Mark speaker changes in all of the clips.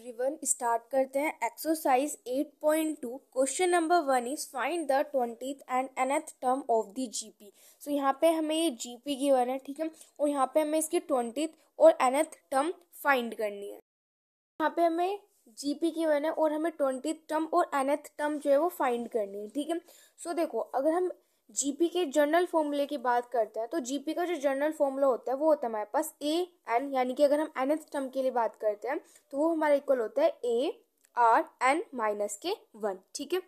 Speaker 1: Everyone, start करते हैं exercise 8.2। Question number 1 is find the 20th and nth term of the GP. So यहाँ पे हमें ये जीपी गिवन है, ठीक है, और यहाँ पे हमें इसकी 20th और nth टर्म फाइंड करनी है। यहाँ पे हमें जीपी गिवन है और हमें 20th टर्म और nth टर्म जो है वो फाइंड करनी है, ठीक है। सो देखो, अगर हम जीपी के जनरल फॉर्मूले की बात करते हैं तो जीपी का जो जनरल फॉर्मूला होता है वो होता है हमारे पास ए एन, यानी कि अगर हम nth टर्म के लिए बात करते हैं तो वो हमारा इक्वल होता है ए आर एन माइनस के 1, ठीक है।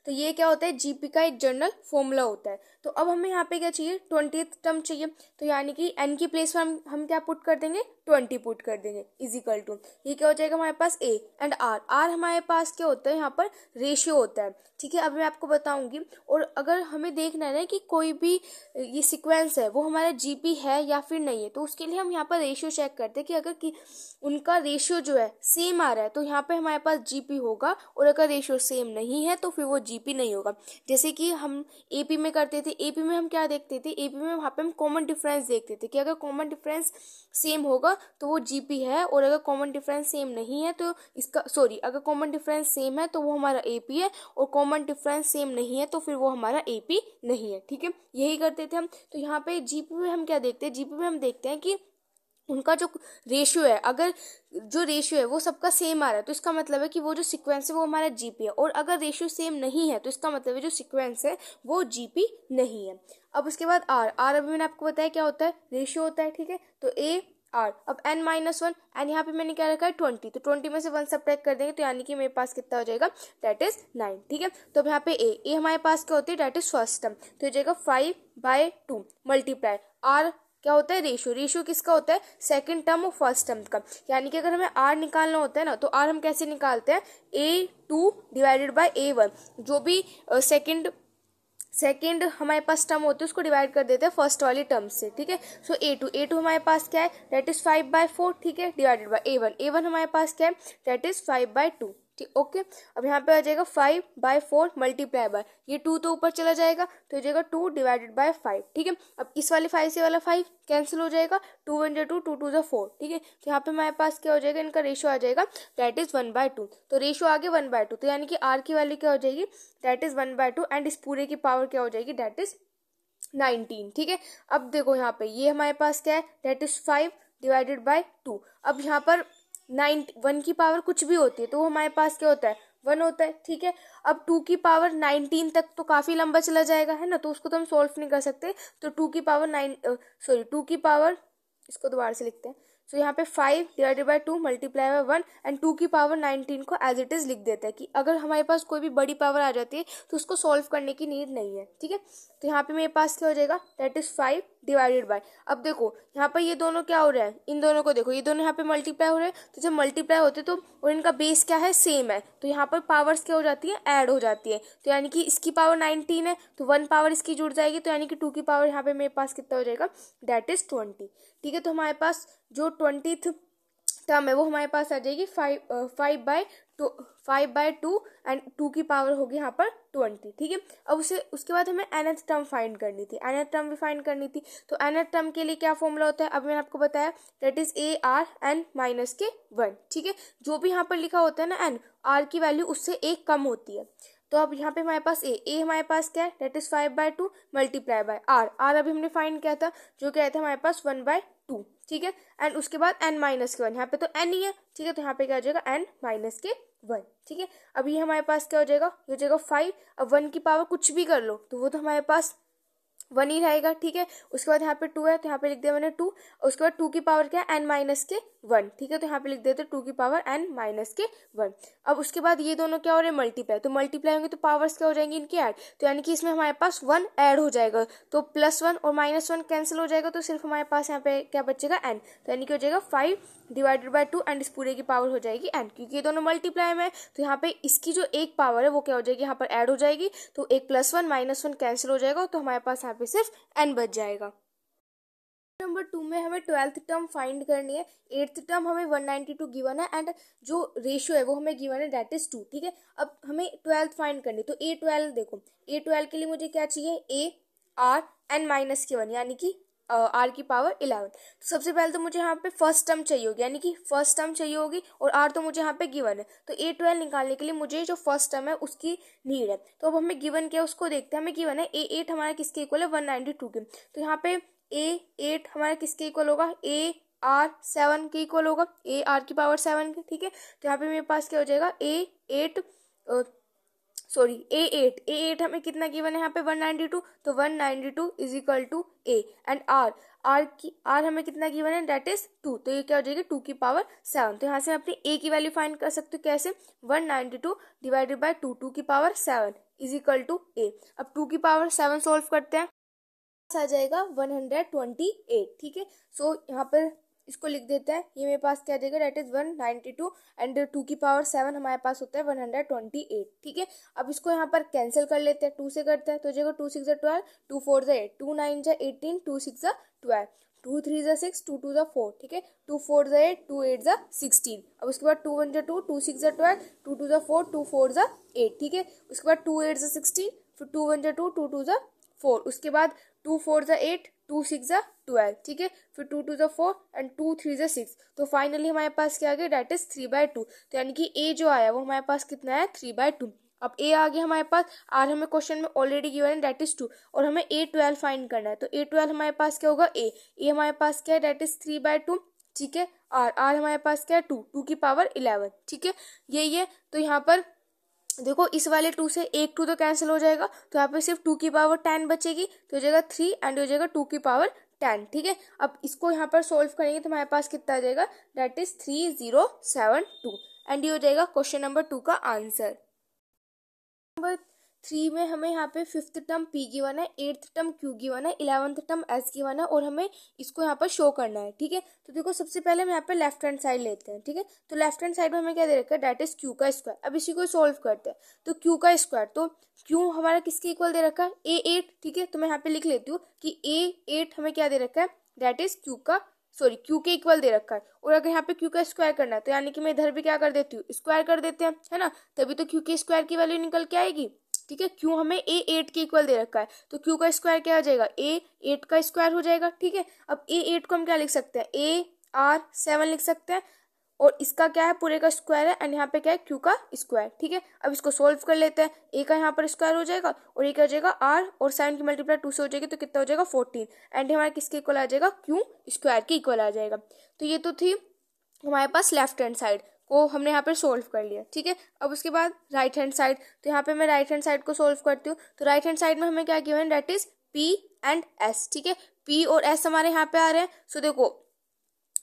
Speaker 1: तो ये क्या होता है, जीपी का एक जनरल फॉर्मूला होता है। तो अब हमें यहाँ पे क्या चाहिए, 20th टर्म चाहिए। तो यानी कि एन की प्लेस में हम क्या पुट कर देंगे, 20 पुट कर देंगे, इज इक्वल टू ये क्या हो जाएगा हमारे पास ए एंड आर। आर हमारे पास क्या होता है, यहाँ पर रेशियो होता है, ठीक है। अब मैं आपको बताऊंगी। और अगर हमें देखना है ना कि कोई भी ये सीक्वेंस है वो हमारा जीपी है या फिर नहीं है, तो उसके लिए हम यहाँ पर रेशियो चेक करते हैं कि अगर कि उनका रेशियो जो है सेम आ रहा है तो यहाँ पे हमारे पास जीपी होगा, और अगर रेशियो सेम नहीं है तो फिर वो जीपी नहीं होगा। जैसे कि हम एपी में करते थे, एपी में हम क्या देखते थे, एपी में वहाँ पे हम कॉमन डिफरेंस देखते थे कि अगर कॉमन डिफरेंस सेम होगा तो वो जीपी है, और अगर कॉमन डिफरेंस सेम नहीं है तो अगर कॉमन डिफरेंस सेम है तो वो हमारा एपी है, और कॉमन डिफरेंस सेम नहीं है तो फिर वो हमारा एपी नहीं है, ठीक है। यही करते थे हम। तो यहाँ पे जीपी में हम क्या देखते हैं, जीपी में हम देखते हैं कि उनका जो रेशियो है, अगर जो रेशियो है वो सबका सेम आ रहा है तो इसका मतलब है कि वो जो सीक्वेंस है वो हमारा जीपी है, और अगर रेशियो सेम नहीं है तो इसका मतलब है जो सीक्वेंस है वो जीपी नहीं है। अब उसके बाद आर, आर अभी मैंने आपको बताया क्या होता है, रेशियो होता है, ठीक है। तो ए आर, अब n माइनस 1, एन यहाँ पे मैंने क्या रखा है 20, तो 20 में से 1 सब्ट्रैक्ट कर देंगे तो यानी कि मेरे पास कितना हो जाएगा, दैट इज 9, ठीक है। तो अब यहाँ पे ए हमारे पास क्या होती है, दैट इज फर्स्ट टर्म, तो ये जाएगा 5/2 मल्टीप्लाई आर क्या होता है, रेशियो। रेशियो किसका होता है, सेकंड टर्म और फर्स्ट टर्म का। यानी कि अगर हमें आर निकालना होता है ना तो आर हम कैसे निकालते हैं, A2 डिवाइडेड बाय A1, जो भी सेकंड हमारे पास टर्म होती है उसको डिवाइड कर देते हैं फर्स्ट वाली टर्म से, ठीक है। सो A2 हमारे पास क्या है, दैट इज 5/4, ठीक है, डिवाइडेड बाय A1 हमारे पास क्या है, दैट इज 5/2, ठीक, ओके। अब यहाँ पे आ जाएगा 5/4 मल्टीप्लाई बाय, ये 2 तो ऊपर चला जाएगा तो हो जाएगा 2 डिवाइडेड बाय 5, ठीक है। अब इस वाले 5 से वाला 5 कैंसिल हो जाएगा, 2 1 जा 2, 2 2 जा 4, ठीक है। तो यहाँ पे हमारे पास क्या हो जाएगा, इनका रेशियो आ जाएगा, दैट इज 1/2। तो रेशियो आ गया 1/2, तो यानी कि आर की वैल्यू क्या हो जाएगी, दैट इज 1/2, एंड इस पूरे की पावर क्या हो जाएगी, दैट इज 19, ठीक है। अब देखो यहाँ पे ये हमारे पास क्या है, दैट इज 5 डिवाइडेड बाय 2। अब यहाँ पर 1 की पावर कुछ भी होती है तो हमारे पास क्या होता है, 1 होता है, ठीक है। अब 2 की पावर 19 तक तो काफी लंबा चला जाएगा, है ना, तो उसको तो हम सॉल्व नहीं कर सकते। तो 2 की पावर इसको दोबारा से लिखते हैं। सो यहाँ पे 5 divided by 2 multiply by 1 and 2 की पावर 19 को एज इट इज लिख देते हैं कि अगर हमारे पास कोई भी बड़ी पावर आ जाती है तो उसको सॉल्व करने की नीड नहीं है, ठीक है। तो यहाँ पे मेरे पास क्या हो जाएगा, दैट इज 5 डिवाइडेड बाय, अब देखो यहाँ पर ये दोनों क्या हो रहा है, इन दोनों को देखो, ये दोनों यहाँ पे मल्टीप्लाई हो रहे हैं, तो जब मल्टीप्लाई होते तो और इनका बेस क्या है, सेम है, तो यहाँ पर पावर्स क्या हो जाती है, ऐड हो जाती है। तो यानी कि इसकी पावर 19 है तो 1 पावर इसकी जुड़ जाएगी, तो यानी कि 2 की पावर यहाँ पे मेरे पास कितना हो जाएगा, दैट इज 20, ठीक है। तो हमारे पास जो 20th टर्म है वो हमारे पास आ जाएगी 5/2 एंड 2 की पावर होगी यहाँ पर 20, ठीक है। अब उसके बाद हमें nth टर्म फाइंड करनी थी, nth टर्म भी फाइंड करनी थी। तो nth टर्म के लिए क्या फॉर्मूला होता है, अब मैंने आपको बताया, दैट इज ARn माइनस के 1, ठीक है। जो भी यहाँ पर लिखा होता है ना n, r की वैल्यू उससे एक कम होती है। तो अब यहाँ पे हमारे पास ए हमारे पास क्या है, that is 5/2 multiply by r अभी हमने फाइंड किया था, जो क्या था हमारे पास 1/2, ठीक है। एंड उसके बाद n माइनस के 1, यहाँ पे तो n ही है, ठीक है, तो यहाँ पे क्या हो जाएगा n माइनस के 1, ठीक है। अब ये हमारे पास क्या हो जाएगा, ये हो जाएगा 5। अब 1 की पावर कुछ भी कर लो तो वो तो हमारे पास 1 ही रहेगा, ठीक है। उसके बाद यहाँ पे 2 है तो यहाँ पे लिख दिया मैंने 2, और उसके बाद 2 की पावर क्या है, n माइनस के 1, ठीक है। तो यहाँ पे लिख देते 2 की पावर n माइनस के 1। अब उसके बाद ये दोनों क्या हो रहे हैं, मल्टीप्लाई, तो मल्टीप्लाई होंगे तो पावर्स क्या हो जाएंगी इनकी ऐड, तो यानी कि इसमें हमारे पास 1 ऐड हो जाएगा, तो +1 और -1 कैंसिल हो जाएगा, तो सिर्फ हमारे पास यहाँ पे क्या बचेगा, n, तो यानी कि हो जाएगा 5 डिवाइडेड बाय 2 एंड इस पूरे की पावर हो जाएगी n, क्योंकि ये दोनों मल्टीप्लाई में है तो यहाँ पे इसकी जो एक पावर है वो क्या हो जाएगी, यहाँ पर ऐड हो जाएगी, तो एक +1 -1 कैंसिल हो जाएगा, तो हमारे पास यहाँ पे सिर्फ n बच जाएगा। नंबर 2 में हमें 12th टर्म फाइंड करनी है। 8th टर्म हमें 192 गिवन है एंड जो रेशियो है वो हमें गिवन है, दैट इज 2, ठीक है। अब हमें 12th फाइंड करनी है, तो A12 देखो, A12 के लिए मुझे क्या चाहिए, A R n माइनस के 1, यानी कि आर की पावर 11। तो सबसे पहले तो मुझे यहाँ पे फर्स्ट टर्म चाहिए होगी, यानी कि फर्स्ट टर्म चाहिए होगी, और आर तो मुझे यहाँ पे गिवन है। तो A12 निकालने के लिए मुझे जो फर्स्ट टर्म है उसकी नीड है। तो अब हमें गिवन क्या है उसको देखते हैं। हमें गिवन है A8 हमारा किसके इक्वल है, 192 के। तो यहाँ पे A8 हमारा किसके इक्वल होगा, AR7 के इक्वल होगा, AR की पावर 7 के, ठीक है। तो यहाँ पे मेरे पास क्या हो जाएगा, A8 हमें कितना गिवन है यहाँ पे 192। तो 192 is equal to A and r हमें कितना गिवन है, दैट इज 2। तो ये क्या हो जाएगी 2 की पावर 7। तो यहाँ से हम अपनी A की वैल्यू फाइंड कर सकते हो कैसे, 192 डिवाइडेड बाय 2 की power 7 is equal to A। अब 2 की पावर 7 सोल्व करते हैं, आ जाएगा 128, ठीक है। सो यहाँ पर इसको लिख देते हैं, ये मेरे पास क्या आ जाएगा, दैट इज 192 एंड 2 की पावर 7 हमारे पास होता है 128, ठीक है। अब इसको यहाँ पर कैंसिल कर लेते हैं, 2 से करते हैं तो जाएगा 2 6 12, 2 4 8, 2 9 18, 2 6 12, 2 3 6, 2 2 4, ठीक है, 2 4 8, 2 8 16। अब उसके बाद 2 1 2, 2 6 12, 2 2 4, 2 4 8, ठीक है। उसके बाद 2 8 16, फिर 2 1 2, 2 2 4, उसके बाद 2 4 8, 2 6 12, ठीक है, फिर 2 2 4 एंड 2 3 6। तो फाइनली हमारे पास क्या आ गया, दैट इज 3/2। तो यानी कि A जो आया वो हमारे पास कितना है, 3/2। अब A आ गया हमारे पास, आर हमें क्वेश्चन में ऑलरेडी गिवन है, दैट इज 2, और हमें A12 फाइंड करना है। तो A12 हमारे पास क्या होगा, A हमारे पास क्या है, दैट इज 3/2, ठीक है। आर हमारे पास क्या है, 2 की पावर 11, ठीक है, यही है। तो यहाँ पर देखो इस वाले 2 से एक 2 तो कैंसिल हो जाएगा, तो यहाँ पे सिर्फ 2 की पावर 10 बचेगी, तो हो जाएगा 3 एंड हो जाएगा 2 की पावर 10, ठीक है। अब इसको यहाँ पर सोल्व करेंगे तो हमारे पास कितना आ जाएगा, दैट इज 3072 एंड ये हो जाएगा क्वेश्चन नंबर 2 का आंसर। नंबर 3 में हमें यहाँ पे 5th टर्म P गिवन है, 8th टर्म Q गिवन है, 11th टर्म S गिवन है, और हमें इसको यहाँ पर शो करना है, ठीक है। तो देखो सबसे पहले हम यहाँ पे लेफ्ट हैंड साइड लेते हैं, ठीक है। तो लेफ्ट हैंड साइड में हमें क्या दे रखा है, दैट इज Q का स्क्वायर। अब इसी को सोल्व करते हैं, तो Q का स्क्वायर, तो Q हमारा किसके इक्वल दे रखा है, A8, ठीक है। तो मैं यहाँ पे लिख लेती हूँ कि A8 हमें क्या दे रखा है, दैट इज Q के इक्वल दे रखा है। और अगर यहाँ पे Q का स्क्वायर करना है तो यानी कि मैं इधर भी क्या कर देती हूँ, स्क्वायर कर देते हैं, है ना, तभी तो Q के स्क्वायर की वैल्यू निकल के आएगी, ठीक है। Q हमें A8 के इक्वल दे रखा है, तो Q का स्क्वायर क्या हो जाएगा, A8 का स्क्वायर हो जाएगा, ठीक है। अब A8 को हम क्या लिख सकते हैं, AR7 लिख सकते हैं, और इसका क्या है, पूरे का स्क्वायर है, एंड यहाँ पे क्या है, Q का स्क्वायर, ठीक है। अब इसको सोल्व कर लेते हैं, A का यहाँ पर स्क्वायर हो जाएगा, और ये क्या हो जाएगा, R और 7 की मल्टीप्लाई 2 से हो जाएगी, तो कितना हो जाएगा 14, एंड हमारा किसके इक्वल आ जाएगा, Q स्क्वायर के इक्वल आ जाएगा। तो ये तो थी हमारे पास लेफ्ट हैंड साइड को हमने यहाँ पर सोल्व कर लिया, ठीक है। अब उसके बाद राइट हैंड साइड, तो यहाँ पे मैं राइट हैंड साइड को सोल्व करती हूँ। तो राइट हैंड साइड में हमें क्या गिवन है, that is P and S, ठीक है। P और S हमारे यहाँ पे आ रहे हैं। सो देखो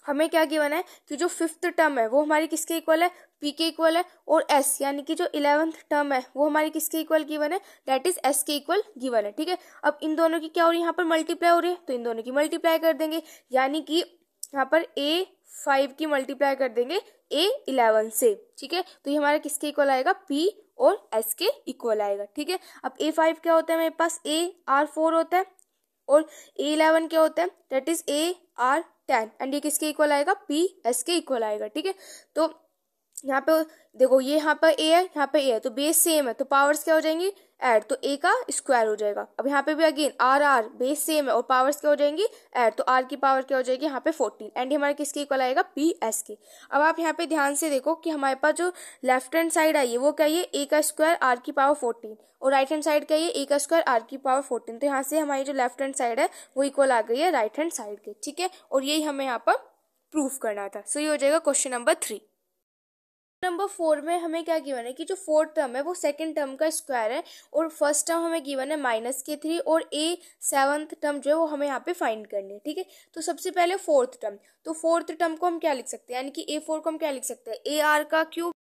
Speaker 1: हमें क्या गिवन है कि जो 5th टर्म है वो हमारी किसके इक्वल है, P के इक्वल है, और S यानी कि जो 11th टर्म है वो हमारी किसके इक्वल गिवन है, दैट इज S के इक्वल गिवन है, ठीक है। अब इन दोनों की क्या हो रही है, यहाँ पर मल्टीप्लाई हो रही है, तो इन दोनों की मल्टीप्लाई कर देंगे, यानी कि यहाँ पर A5 की मल्टीप्लाई कर देंगे A11 से, ठीक है। तो ये हमारा किसके इक्वल आएगा, P और S के इक्वल आएगा, ठीक है। अब A5 क्या होता है, मेरे पास AR4 होता है, और A11 क्या होता है, दैट इज AR10, एंड ये किसके इक्वल आएगा, PS के इक्वल आएगा, ठीक है। तो यहाँ पे देखो ये यहाँ पर A है, यहाँ पे A है, तो बेस सेम है, तो पावर्स क्या हो जाएंगी, ऐड, तो A का स्क्वायर हो जाएगा। अब यहाँ पे भी अगेन R बेस सेम है और पावर्स क्या हो जाएंगी, ऐड, तो R की पावर क्या हो जाएगी यहाँ पे 14, एंड हमारे किसके इक्वल आएगा, PS के। अब आप यहाँ पे ध्यान से देखो कि हमारे पास जो लेफ्ट हैंड साइड आई है वो क्या है, A का स्क्वायर R की पावर 14, और राइट हैंड साइड क्या है, A का स्क्वायर R की पावर 14। तो यहाँ से हमारी जो लेफ्ट हैंड साइड है वो इक्वल आ गई है राइट हैंड साइड के, ठीक है। और यही हमें यहाँ पर प्रूफ करना था। सो ये हो जाएगा क्वेश्चन नंबर 3। नंबर 4 में हमें क्या गिवन है कि जो 4th टर्म है वो 2nd टर्म का स्क्वायर है, और फर्स्ट टर्म हमें गिवन है -3, और A7th टर्म जो है वो हमें यहाँ पे फाइंड करनी है, ठीक है। तो सबसे पहले 4th टर्म, तो 4th टर्म को हम क्या लिख सकते हैं, यानी कि A4 को हम क्या लिख सकते हैं, AR का क्यूब,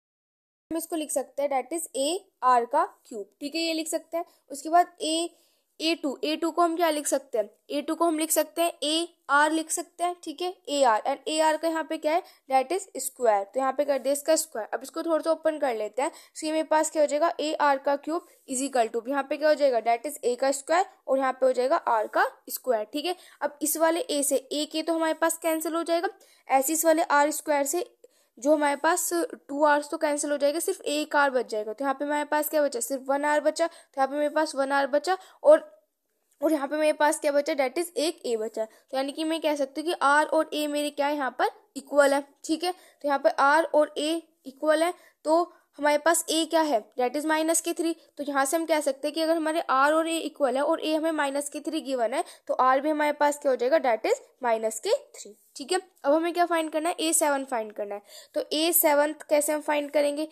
Speaker 1: हम इसको लिख सकते हैं दैट इज AR का क्यूब, ठीक है, ये लिख सकते हैं। उसके बाद A2 को हम क्या लिख सकते हैं, A2 को हम लिख सकते हैं AR लिख सकते हैं, ठीक है, AR, एंड AR का यहाँ पे क्या है, दैट इज स्क्वायर, तो यहाँ पे कर दे इसका स्क्वायर। अब इसको थोड़ा सा ओपन कर लेते हैं, सो ये मेरे पास क्या हो जाएगा, AR का क्यूब इज इक्वल टू, यहाँ पे क्या हो जाएगा, दैट इज A का स्क्वायर, और यहाँ पे हो जाएगा R का स्क्वायर, ठीक है। अब इस वाले A से A के तो हमारे पास कैंसिल हो जाएगा, ऐसे इस वाले R स्क्वायर से जो हमारे पास 2 आवर्स तो कैंसिल हो जाएगा, सिर्फ एक आर बच जाएगा, तो यहाँ पे हमारे पास क्या बचा, सिर्फ 1 आवर बचा, तो यहाँ पे मेरे पास 1 आवर बचा, और और यहाँ पे मेरे पास क्या बचा, डेट इज एक ए बचा। तो यानी कि मैं कह सकती हूँ कि आर और ए मेरे क्या है यहाँ पर इक्वल है। ठीक है, तो यहाँ पर आर और ए इक्वल है, तो हमारे पास ए क्या है, डेट इज -3। तो यहाँ से हम कह सकते हैं कि अगर हमारे आर और ए इक्वल है और ए हमें -3 गिवन है, तो आर भी हमारे पास क्या हो जाएगा, डेट इज -3। ठीक है, अब हमें क्या फाइंड करना है, A7 फाइंड करना है। तो A7 कैसे हम फाइंड करेंगे,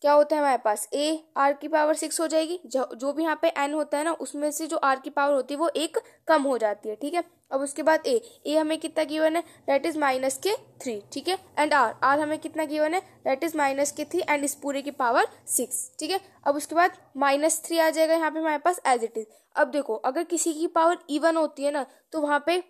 Speaker 1: क्या होता है हमारे पास, ए आर की पावर 6 हो जाएगी। जो भी यहाँ पे एन होता है ना, उसमें से जो आर की पावर होती है वो एक कम हो जाती है। ठीक है, अब उसके बाद ए हमें कितना गिवन है, दैट इज -3। ठीक है, एंड आर हमें कितना गिवन है, दैट इज -3 एंड इस पूरे की पावर 6। ठीक है, अब उसके बाद -3 आ जाएगा यहाँ पे हमारे पास एज इट इज। अब देखो, अगर किसी की पावर इवन होती है ना, तो वहाँ पे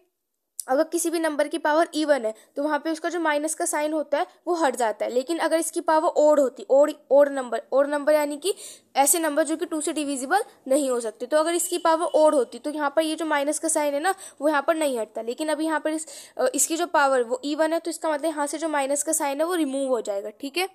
Speaker 1: अगर किसी भी नंबर की पावर इवन है तो वहाँ पे उसका जो माइनस का साइन होता है वो हट जाता है। लेकिन अगर इसकी पावर ओड होती, ओड नंबर यानी कि ऐसे नंबर जो कि 2 से डिविजिबल नहीं हो सकते, तो अगर इसकी पावर ओड होती तो यहाँ पर ये जो माइनस का साइन है ना वो यहाँ पर नहीं हटता। लेकिन अभी यहाँ पर इसकी जो पावर वो इवन है, तो इसका मतलब यहाँ से जो माइनस का साइन है वो रिमूव हो जाएगा। ठीक है,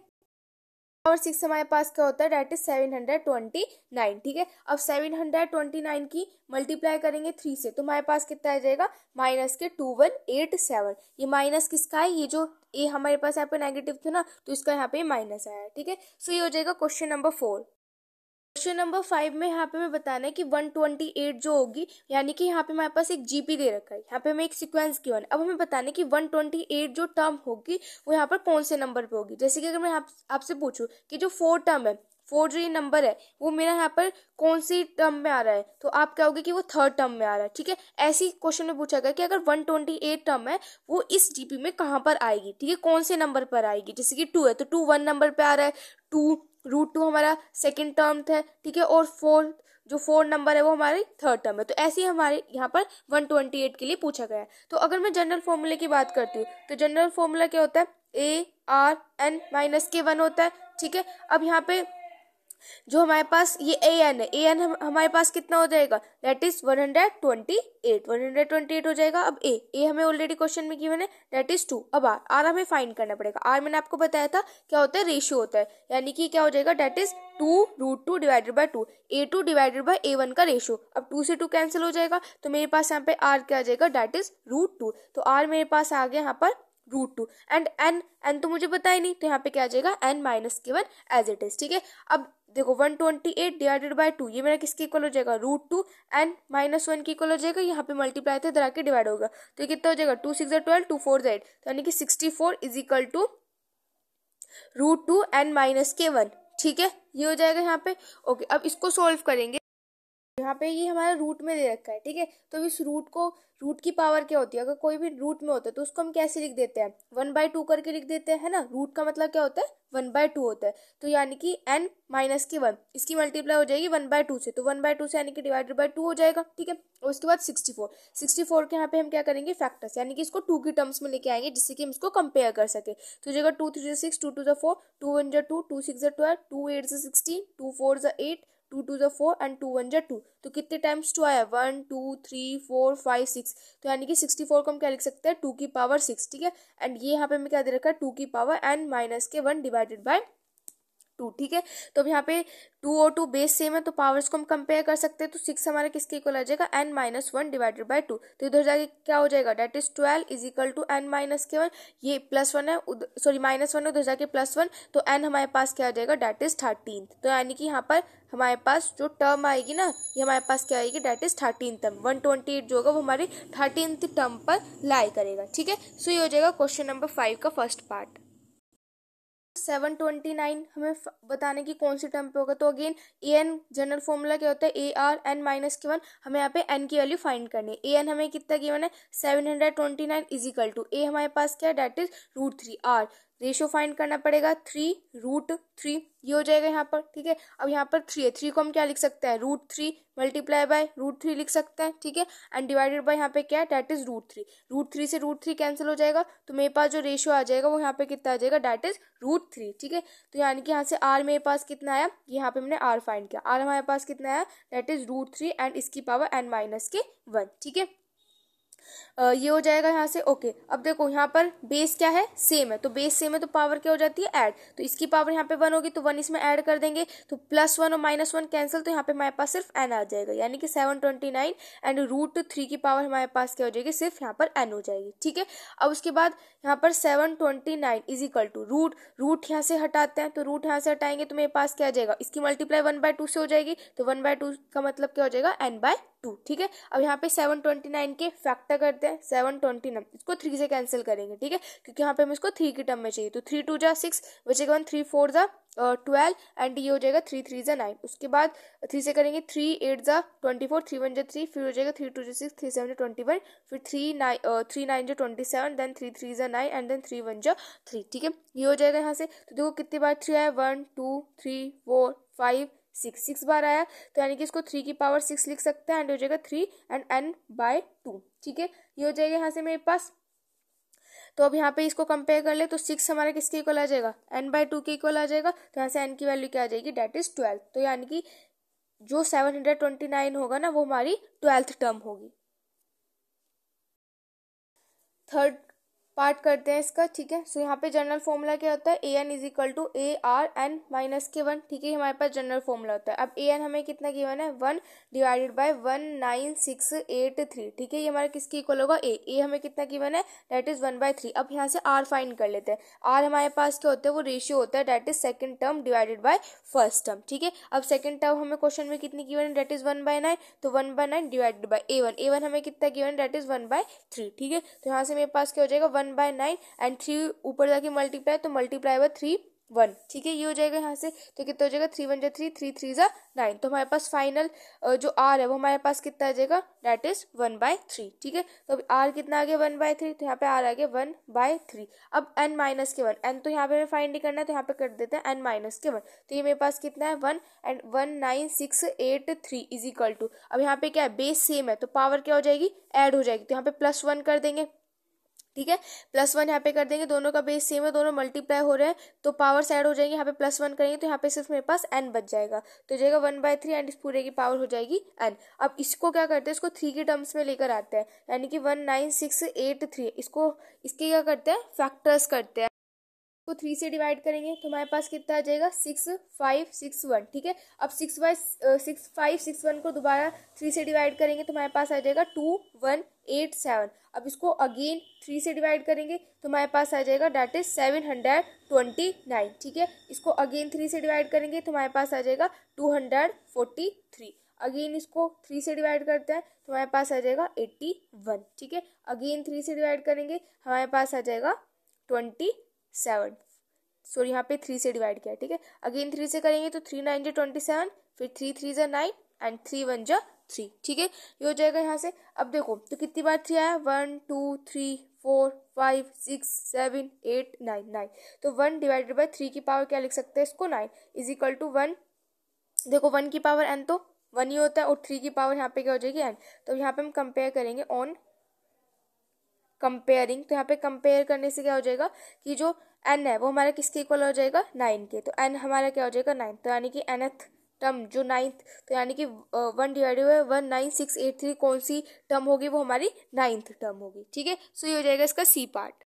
Speaker 1: और 6 हमारे पास क्या होता है, डेट इज 729। ठीक है, अब 729 की मल्टीप्लाई करेंगे 3 से, तो हमारे पास कितना आ जाएगा, -2187। ये माइनस किसका है, ये जो ए हमारे पास यहाँ पे नेगेटिव था ना, तो इसका यहाँ पे माइनस आया है। ठीक है, सो ये हो जाएगा क्वेश्चन नंबर 4। क्वेश्चन नंबर 5 में यहाँ पे हमें बताना है कि 128 जो होगी, यानी कि यहाँ पे हमारे पास एक जीपी दे रखा है, यहाँ पे हमें एक सीक्वेंस गिवन है। अब हमें बताना है कि 128 जो टर्म होगी वो यहाँ पर कौन से नंबर पे होगी। जैसे कि अगर मैं आपसे पूछूं कि जो 4 टर्म है, 4 जो ये नंबर है वो मेरा यहाँ पर कौन सी टर्म में आ रहा है, तो आप कहोगे कि वो थर्ड टर्म में आ रहा है। ठीक है, ऐसी क्वेश्चन में पूछा गया कि अगर 128 टर्म है वो इस जीपी में कहाँ पर आएगी। ठीक है, कौन से नंबर पर आएगी, जैसे कि 2 है तो 2 1 नंबर पे आ रहा है, 2√2 हमारा सेकंड टर्म था। ठीक है, और 4 नंबर है वो हमारी थर्ड टर्म है। तो ऐसे ही हमारे यहाँ पर 128 के लिए पूछा गया है। तो अगर मैं जनरल फॉर्मूले की बात करती हूँ, तो जनरल फॉर्मूला क्या होता है, ARN-K1 होता है। ठीक है, अब यहाँ पे जो हमारे पास ये an है, an हमारे पास कितना हो जाएगा, दैट इज 128 हो जाएगा। अब ए हमें ऑलरेडी क्वेश्चन में गिवन है, दैट इज 2। अब आर हमें फाइंड करना पड़ेगा। आर मैंने आपको बताया था क्या होता है, रेशियो होता है, यानी कि क्या हो जाएगा, that is 2√2 divided by 2, A2 divided by A1 का रेशियो। अब 2 से 2 कैंसिल हो जाएगा, तो मेरे पास यहाँ पे आर क्या आ जाएगा, दैट इज √2। तो आर मेरे पास आ गया यहाँ पर √2 एंड एन तो मुझे पता ही नहीं, तो यहाँ पे क्या आ जाएगा, n-1 एज इट इज। ठीक है, अब देखो 128 डिवाइडेड बाय 2 ये मेरा किसके इक्वल हो जाएगा, √2 n-1 के इक्वल हो जाएगा। यहाँ पे मल्टीप्लाई थे इधर आके डिवाइड होगा, तो ये कितना हो जाएगा, 2 6 12, 2 4 8, तो यानी कि 64 इज इक्वल टू √2 n-1। ठीक है, ये हो जाएगा यहाँ पे। ओके, अब इसको सोल्व करेंगे। यहाँ पे ये हमारा रूट में दे रखा है। ठीक है, तो इस रूट की पावर क्या होती है, अगर कोई भी रूट में होता है तो उसको हम कैसे लिख देते हैं, 1/2 करके लिख देते हैं, है ना। रूट का मतलब क्या होता है, 1/2 होता है। तो यानी कि n-1 इसकी मल्टीप्लाई हो जाएगी 1/2 से, तो 1/2 से यानी कि डिवाइडेड बाय 2 हो जाएगा। ठीक है, और उसके बाद 64 के यहाँ पे हम क्या करेंगे, फैक्टर्स, यानी कि इसको 2 की टर्म्स में लेके आएंगे जिससे कि हम इसको कंपेयर कर सके। तो जगह 2 3 6, 2 2 4, 2 1 2, 2 6 12, 2 8 16, 2 4 8, 2 2 4 एंड 2 1 2। तो कितने टाइम्स 2 आया, 1 2 3 4 5 6, तो यानी कि 64 को हम क्या लिख सकते हैं, 2 की पावर 6। ठीक है, एंड ये यहाँ पे हमें क्या दे रखा है, 2 की पावर n-1 डिवाइडेड बाय 2। ठीक है, तो अब यहाँ पे 2 और 2 बेस सेम है, तो पावर्स को हम कंपेयर कर सकते हैं। तो 6 हमारा किसके इक्वल आ जाएगा, n-1 डिवाइडेड बाय 2। तो इधर जाके क्या हो जाएगा, that is 12 is equal to n-1। ये +1 है, सॉरी -1 है, उधर जाके +1, तो n हमारे पास क्या आ जाएगा, डेट इज 13। तो यानी कि यहाँ पर हमारे पास जो टर्म आएगी ना, ये हमारे पास क्या आएगी, डेट इज 13 टर्म। 128 जो होगा वो हमारी 13th टर्म पर लाई करेगा। ठीक है, सो ये हो जाएगा क्वेश्चन नंबर 5 का फर्स्ट पार्ट। 729 हमें बताने की कौन सी टर्म पे होगा। तो अगेन an जनरल फॉर्मूला क्या होता है, ARN-K1। हमें यहाँ पे n की वैल्यू फाइंड करनी है। an हमें कितना गिवन है, 729 इज इक्वल टू a हमारे पास क्या है, that is √3। r ratio find करना पड़ेगा 3√3, ये हो जाएगा यहाँ पर। ठीक है, अब यहाँ पर 3 है, 3 को हम क्या लिख सकते हैं, √3 मल्टीप्लाई बाय √3 लिख सकते हैं। ठीक है, एंड डिवाइडेड बाय यहाँ पे क्या है, डेट इज √3। √3 से √3 कैंसिल हो जाएगा, तो मेरे पास जो रेशियो आ जाएगा वो यहाँ पे कितना आ जाएगा, डेट इज √3। ठीक है, तो यानी कि यहाँ से r मेरे पास कितना आया, यहाँ पे हमने r फाइंड किया, r हमारे पास कितना आया, डेट इज √3 एंड इसकी पावर n-1। ठीक है, ये हो जाएगा यहाँ से। ओके, अब देखो यहाँ पर बेस क्या है, सेम है, तो बेस सेम है तो पावर क्या हो जाती है, ऐड। तो इसकी पावर यहाँ पे 1 होगी तो 1 इसमें ऐड कर देंगे, तो +1 और -1 कैंसिल, तो यहाँ पे हमारे पास सिर्फ n आ जाएगा, यानी कि 729 एंड √3 की पावर हमारे पास क्या हो जाएगी, सिर्फ यहाँ पर n हो जाएगी। ठीक है, अब उसके बाद यहाँ पर 729 इज इक्वल टू रूट यहाँ से हटाते हैं, तो रूट यहाँ से हटाएंगे तो मेरे पास क्या आ जाएगा, इसकी मल्टीप्लाई 1/2 से हो जाएगी, तो 1/2 का मतलब क्या हो जाएगा, n/2। ठीक है, अब यहाँ पे 729 के फैक्टर करते हैं, 729 इसको 3 से कैंसिल करेंगे। ठीक है, क्योंकि यहाँ पे हमें इसको 3 की टर्म में चाहिए, तो 3 2 जा 6 बचेगा 1, 3 4 जा 12 एंड ये हो जाएगा 3 3 जा 9। उसके बाद 3 से करेंगे, 3 8 जा 24, 3 1 जा 3, फिर हो जाएगा 3 2 जा 6, 3 7 जा 21, फिर 3 9 जा 27, देन 3 3 जा 9 एंड देन 3 1 जा 3। ठीक है, ये हो जाएगा यहाँ से। तो देखो कितनी बार 3 आया, 1 2 3 4 5 6 बार आया, तो यानी कि इसको 3 की पावर 6 लिख सकते हैं एंड हो जाएगा 3 एंड n/2। ठीक है, ये हो जाएगा यहाँ से मेरे पास। तो अब यहाँ पे इसको कंपेयर कर ले तो 6 हमारा किसके इक्वल आ जाएगा, n/2 के इक्वल आ जाएगा, तो यहाँ से n की वैल्यू क्या आ जाएगी, डेट इज 12। तो यानी कि जो 729 होगा ना वो हमारी 12th टर्म होगी। थर्ड पार्ट करते हैं इसका। ठीक है, सो यहाँ पे जनरल फॉर्मूला क्या होता है, an is equal to ARn - 1। ठीक है, हमारे पास जनरल फॉर्मूला होता है। अब an हमें कितना गिवन है, 1 डिवाइडेड बाय 19683। ठीक है, ये हमारा किसके इक्वल होगा, a हमें कितना गिवन है, डेट इज 1/3। अब यहाँ से r फाइंड कर लेते हैं। r हमारे पास क्या होता है, वो रेशियो होता है, that is second term divided by first term. ठीक है, अब सेकंड टर्म हमें क्वेश्चन में कितनी गिवन है, डेट इज 1/9, तो 1/9 डिवाइडेड बाय a1 हमें कितना गिवन है, डेट इज 1/3। ठीक है, तो यहाँ से मेरे पास क्या हो जाएगा, 1/9 एंड 3 ऊपर जाके मल्टीप्लाई, तो मल्टीप्लाई बाय 3 1। ठीक है, ये हो जाएगा यहाँ से, तो कितना हो जाएगा, 3 1 जा 3, 3 3 जा 9। तो हमारे पास फाइनल जो आर है वो हमारे पास कितना आ जाएगा, डेट इज 1/3। ठीक है, तो अब आर कितना आ गया, 1/3, तो यहाँ पे आर आ गया 1/3। अब n -1, n तो यहाँ पे हमें फाइंड नहीं करना है, तो यहाँ पे कर देते हैं n -1। तो ये मेरे पास कितना है, 1 एंड 19683 इज इक्वल टू, अब यहाँ पे क्या है, बेस सेम है तो पावर क्या हो जाएगी, ऐड हो जाएगी, तो यहाँ पे +1 कर देंगे। ठीक है, +1 यहाँ पे कर देंगे, दोनों का बेस सेम है, दोनों मल्टीप्लाई हो रहे हैं तो पावर ऐड हो जाएंगे। यहाँ पे +1 करेंगे तो यहाँ पे सिर्फ मेरे पास n बच जाएगा, तो जाएगा 1/3 एंड इस पूरे की पावर हो जाएगी n। अब इसको क्या करते हैं, इसको 3 की टर्म्स में लेकर आते हैं, यानी कि 19683 इसको इसके क्या करते हैं, फैक्टर्स करते हैं, को 3 से डिवाइड करेंगे तो हमारे पास कितना आ जाएगा, 6561। ठीक है, अब 6561 को दोबारा 3 से डिवाइड करेंगे तो हमारे पास आ जाएगा 2187। अब इसको अगेन 3 से डिवाइड करेंगे तो हमारे पास आ जाएगा, डेट इज 729। ठीक है, इसको अगेन 3 से डिवाइड करेंगे तो हमारे पास आ जाएगा 243। अगेन इसको 3 से डिवाइड करते हैं तो हमारे पास आ जाएगा 81। ठीक है, अगेन 3 से डिवाइड करेंगे हमारे पास आ जाएगा 27। सो यहाँ पे 3 से डिवाइड किया। ठीक है, अगेन 3 से करेंगे तो 3 9 जा 27, फिर 3 3 जा 9 एंड 3 1 जा 3। ठीक है, ये हो जाएगा यहाँ से। अब देखो तो कितनी बार 3 आया, 1 2 3 4 5 6 7 8 9। तो 1 डिवाइडेड बाय 3 की पावर क्या लिख सकते हैं, इसको 9 इज इक्वल टू 1। देखो 1 की पावर n तो 1 ही होता है और 3 की पावर यहाँ पे क्या हो जाएगी, n। तो यहाँ पे हम कंपेयर करेंगे ऑन कंपेयरिंग, तो यहाँ पे कंपेयर करने से क्या हो जाएगा कि जो n है वो हमारा किसके इक्वल हो जाएगा, 9 के। तो n हमारा क्या हो जाएगा, 9। तो यानी कि nth टर्म जो 9th, तो यानी कि 1 डिवाइडेड बाय 19683 कौन सी टर्म होगी, वो हमारी 9th टर्म होगी। ठीक है, सो ये हो जाएगा इसका सी पार्ट।